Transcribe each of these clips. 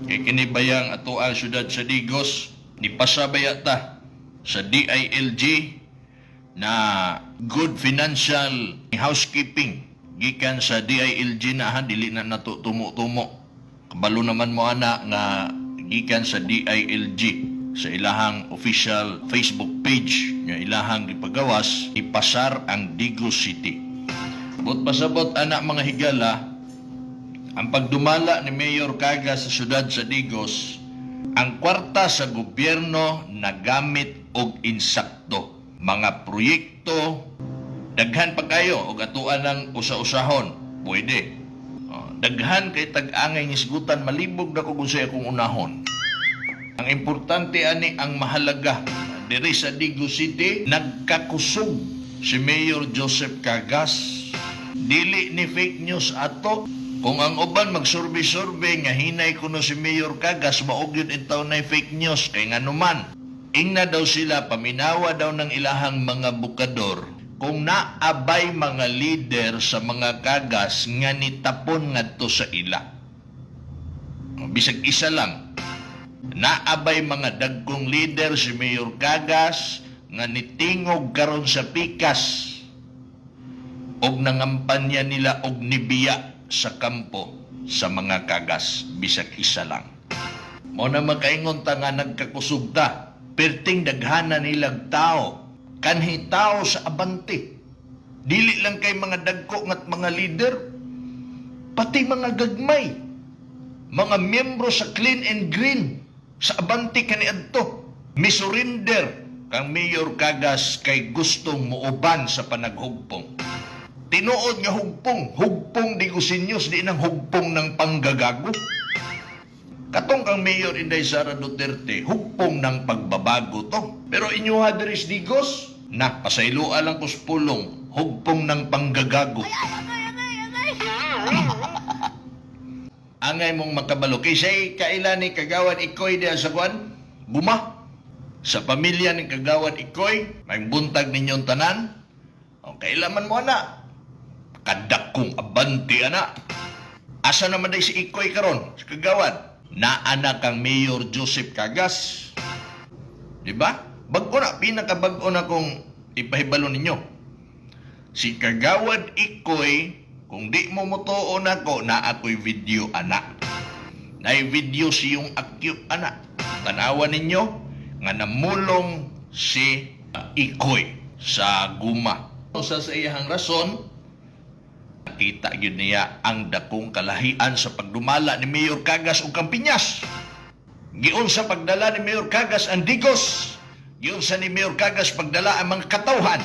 Kay kinibayang ato ang syudad sa Digos, nipasabaya ta sa DILG na good financial housekeeping. Gikan sa DILG na dili na nato tumo-tumo. Kabalo naman mo ana nga gikan sa DILG sa ilahang official Facebook page nga ilahang gipagawas, ipasar ang Digos City. But pasabot anak mga higala, ang pagdumala ni Mayor Cagas sa syudad sa Digos, ang kwarta sa gobyerno nagamit og insakto. Mga proyekto, daghan pa kayo o atuan ng usa-usahon, pwede. Daghan kay tag-angay nisgutan, malibog na kung saya kong unahon. Ang importante ani ang mahalaga. Diri sa Digos City, nagkakusog si Mayor Joseph Cagas. Dili ni fake news ato. Kung ang uban magsurvey-survey nga hinay kuno si Mayor Cagas, maog yun itaw na fake news. Kay nga naman, ingna daw sila, paminawa daw ng ilahang mga bukador kung naabay mga leader sa mga Cagas nga nitapon ngadto sa ila. Bisag isa lang, naabay mga dagkong leader si Mayor Cagas nga nitingog karon sa pikas og nangampanya nila og nibiya sa kampo sa mga Cagas. Bisag isa lang. Mo na makaingon ta nga nagkakusog ta, perting daghana nilag tao, kanhi tao sa abante. Dili lang kay mga dagko ngat mga leader, pati mga gagmay, mga miyembro sa Clean and Green sa abante kaniadto. Misurinder kang Mayor Cagas kay gustong muuban sa panaghugpong. Tinuod nga hugpong di gusinyos, di nang hugpong ng panggagago. Katong kang Mayor Inday Sara Duterte, hugpong ng pagbabago to. Pero inyuha diri sa Digos, na pasaylua lang kuspulong, hugpong ng panggagago. Angay mong makabalo. Kay siya'y kailan ni Kagawad Ikoy diya sa kwan? Guma. Sa pamilya ni Kagawad Ikoy, may buntag ninyong tanan. O kailaman mo na. Kadakong abante ana. Asa naman day si Ikoy karon, si Kagawad? Naana kang Mayor Joseph Cagas. Diba? Bago na, pinakabago na kung ipahibalo ninyo. Si Kagawad Ikoy, kung di mo mutuon ako, na ako'y video anak. Na'y video siyong akyut anak. Tanawan ninyo nga namulong si Ikoy sa Guma. Sa iyahang rason, nakita yun niya ang dakong kalahian sa pagdumala ni Mayor Cagas o Campiñas. Giun sa pagdala ni Mayor Cagas ang Digos. Giun sa ni Mayor Cagas pagdala ang mga katawhan.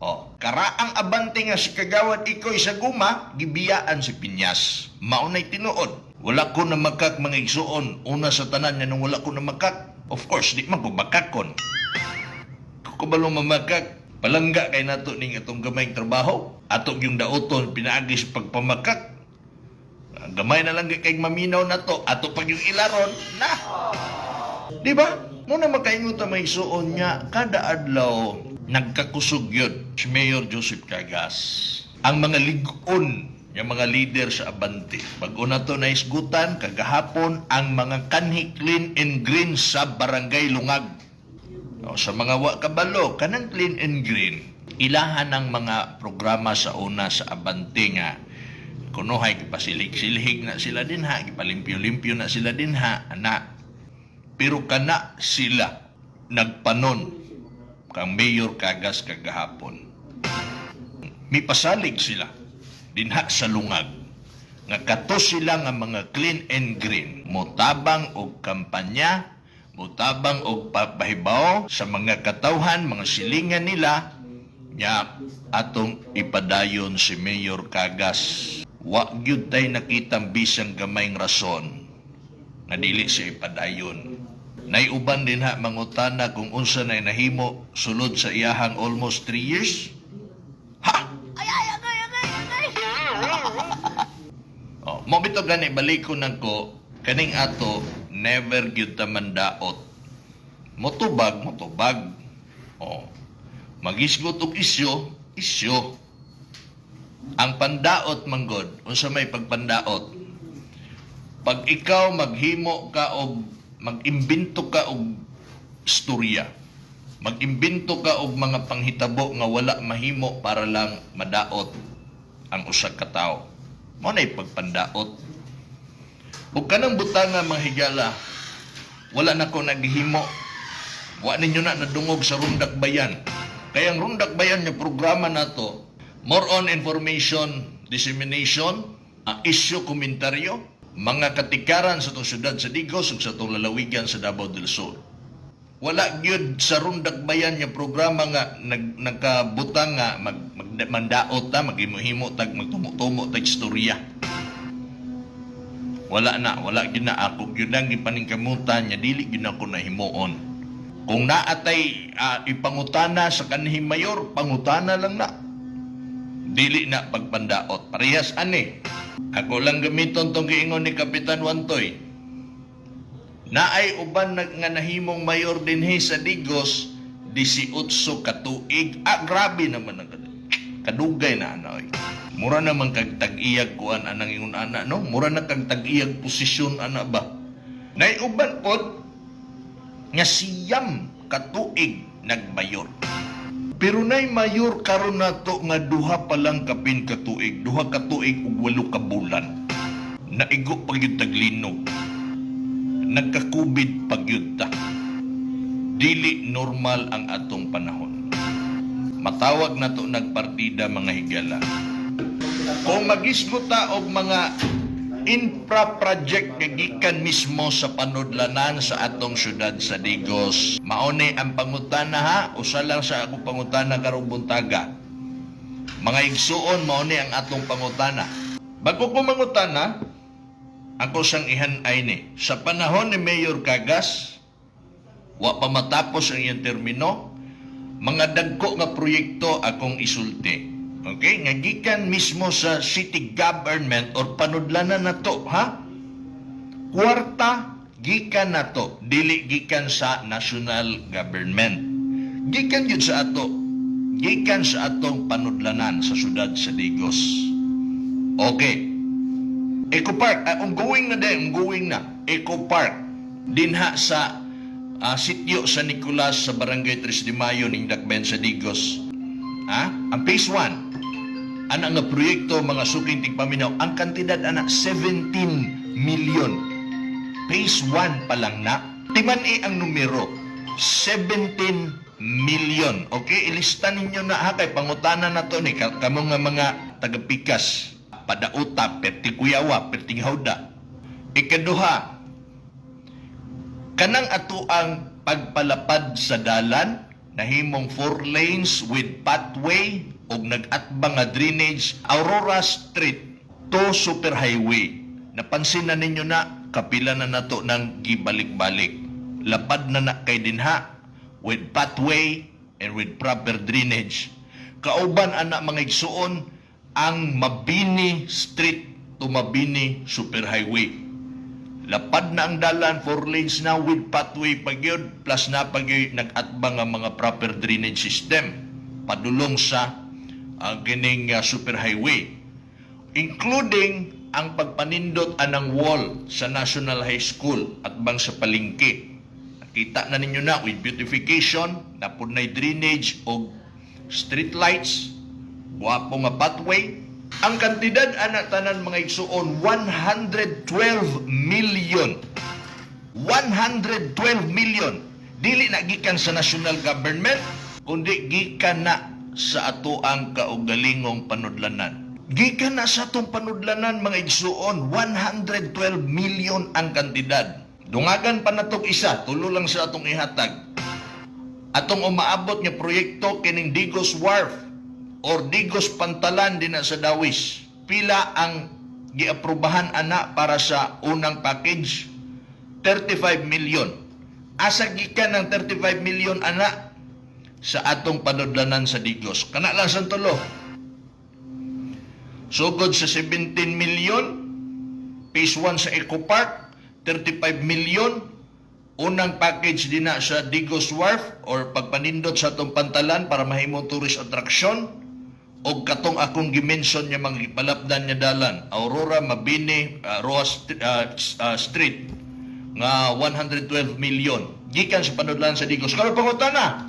O, karaang abante nga si Kagawad Ikoy sa Guma, gibiyaan si Piñas. Maunay tinuod. Wala ko na makak mga igsuon. Una sa tanan niya nung wala ko na makak. Of course, di man ko makakon. Kung mamakak, palangga kay nato ning atong gamayng trabaho. Ato yung daoton, pinaagis pagpamakak. Gamay na lang kay maminaw na to. Ato pag yung ilaron, na. Di ba? Muna makaingot na may suon niya, kada adlaw, nagkakusog yun si Mayor Joseph Cagas. Ang mga ligon, yung mga leader sa abante. Bago na to na isgutan, kagahapon, ang mga kanhi Clean and Green sa Barangay Lungag. O, sa mga wakabalo, kanang Clean and Green, ilahan ng mga programa sa una sa abante nga kunuhay, kipasilig-silhig na sila din ha, kipalimpyo-limpyo na sila din ha, na. Pero kana sila nagpanon kang Mayor Cagas kagahapon. Mipasalig sila dinha sa Lungag nga kato sila nga mga Clean and Green, motabang og kampanya, motabang og papahibaw sa mga katawhan, mga silingan nila nya atong ipadayon si Mayor Cagas. Wa gyud tay nakitang bisang gamayng rason nga dili siya ipadayon. Naiuban din ha mangutana kung unsa na nahimo sulod sa iyahang almost 3 years. Ha? Mo bitaw gani balikon nako kaning ato never gyud ta mandaot. Motubag. Magisgot og isyo. Ang pandaot manggod, unsa may pagpandaot? Pag ikaw maghimo ka o mag-imbento ka og istorya, mag-imbento ka og mga panghitabo nga wala mahimo para lang madaot ang usa ka tawo, mao nay pagpandaot. Ug kanang butang nga mga higala, wala na ko naghimo. Wa ninyo na nadungog sa Rundak Bayan. Kaya ang Rundak Bayan nga programa nato, more on information dissemination, issue komentaryo, mga katikaran sa itong syudad sa Digos ug sa itong lalawigan sa Davao del Sur. Wala gyud sa Rundak Bayan nga programa nga nagkabutang nga mandaot ta, maghimo-himo tag magtumo-tumo tag istorya. Wala gyud na ako gyud ang gipaningkamutan nya dili gyud ako nahimuon. Kung naatay ipangutana sa kanhing mayor, pangutana lang na. Dili na pagpandaot. Parehas ani. Ako lang gamiton tong giingon ni Kapitan Wantoy. Naay uban nga nahimong mayor dinhi sa Digos 18 katuig. Grabe naman ang kadugay na ana oy. Mura naman kag tag-iyag kuan anang ingon ana no. Mura na kag tag-iyag posisyon ana ba. Naay uban pod nga siyam katuig nagmayor. Pero nay mayor karon nato nga duha pa lang kapin katuig, duha katuig ug 8 ka bulan. Naigo pa gyud taglinog. Nagka-COVID pa gyud ta. Dili normal ang atong panahon. Matawag nato nagpartida mga higala. Kung magisgot ta og mga infra project nga gikan mismo sa panudlanan sa atong syudad sa Digos. Mauni ang pangutana ha, usa lang sa akong pangutana karong buntaga. Mga igsuon mauni ang atong pangutana. Bago ko mangutana, ako sang ihanay ni. Sa panahon ni Mayor Cagas, wa pa matapos ang iyang termino, mga dagko nga proyekto akong isulti. Okay? Nga gikan mismo sa city government or panudlanan na to, ha? Kwarta, gikan na to. Dili gikan sa national government. Gikan yun sa ato. Gikan sa atong panudlanan sa syudad sa Digos. Okay. Eco Park, ongoing na. Eco Park, dinha sa sityo sa Nicolas sa Barangay 3 de Mayo ning Dakbayan sa Digos. Ha? Ang phase 1, ana nga proyekto mga suking tigpaminaw, ang kantidad ana 17 million. Phase 1 pa lang na. Timan ang numero, 17 million. Okay, ilista ninyo na ha, kay pangutana na to ni kamo nga mga tagapikas, padauta, perti kuyawa, perti hawda. Ikaduha, kanang ato ang pagpalapad sa dalan, nahimong 4 lanes with pathway og nag-atbang nga drainage, Aurora Street to Superhighway. Napansin na ninyo na, kapila na nato ng gibalik-balik. Lapad na na kay dinha with pathway and with proper drainage. Kauban ana mga igsuon ang Mabini Street to Mabini Superhighway. Lapad na ang dalan, 4 lanes na with pathway pagyod, plus na pagyod nag-atbang ang mga proper drainage system padulong sa gining superhighway, including ang pagpanindot anang wall sa National High School at bang sa palengke. Nakita na ninyo na with beautification, napunay drainage o street lights, wapo nga pathway. Ang kantidad ana tanan mga igsuon 112 million. 112 million. Dili na gikan sa national government, kundi gikan na sa ato ang kaugalingong panudlanan. Gikan na sa atong panudlanan mga igsuon, 112 million ang kantidad. Dungagan pa natong isa, tulo lang sa atong ihatag. Atong umaabot nga proyekto kining Digos Wharf or Digos Pantalan din sa Dawis. Pila ang giaprubahan ana para sa unang package? 35 million. Asa gikan ng 35 million ana? Sa atong panudlanan sa Digos. Kana lang sa tulo. Sugod sa 17 million, phase 1 sa Eco Park, 35 million, unang package din na sa Digos Wharf or pagpanindot sa atong pantalan para mahimong tourist attraction, o katong akong gimension niya mga palapdan niya dalan, Aurora Mabini Street nga 112 million gikan sa panudlan sa Digos. Karon pangutana,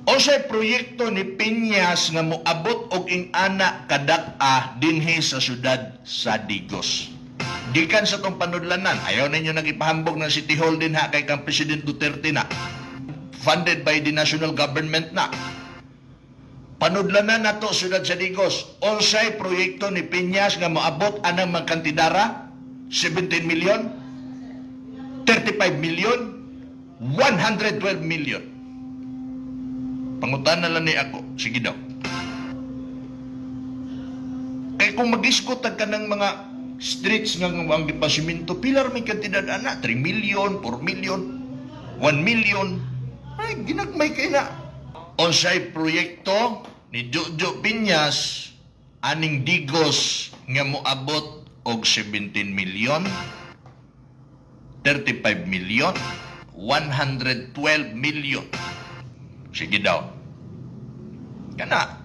o sa proyekto ni Piñas nga moabot og ing-ana kadak-a dinhi sa syudad sa Digos. Gikan sa tong panudlanan, ayaw ninyo nagipahambog ng City Hall din ha kay kang President Duterte na. Funded by the national government na. Panudlanan nato syudad sa Digos. Unsay proyekto ni Piñas nga moabot anang magkantidara? 17 million? 35 million? 112 million. Pangutan na lang ni ako. Sige daw. Kaya kung mag-iskot ka ng mga streets nga ang gipasiminto, pilar may kantidad ana, 3 million, 4 million, 1 million. Ay, ginagmay kayo na. Unsay proyekto ni Jojo Piñas aning Digos nga moabot og 17 million, 35 million, 112 million. Sige daw. Kana.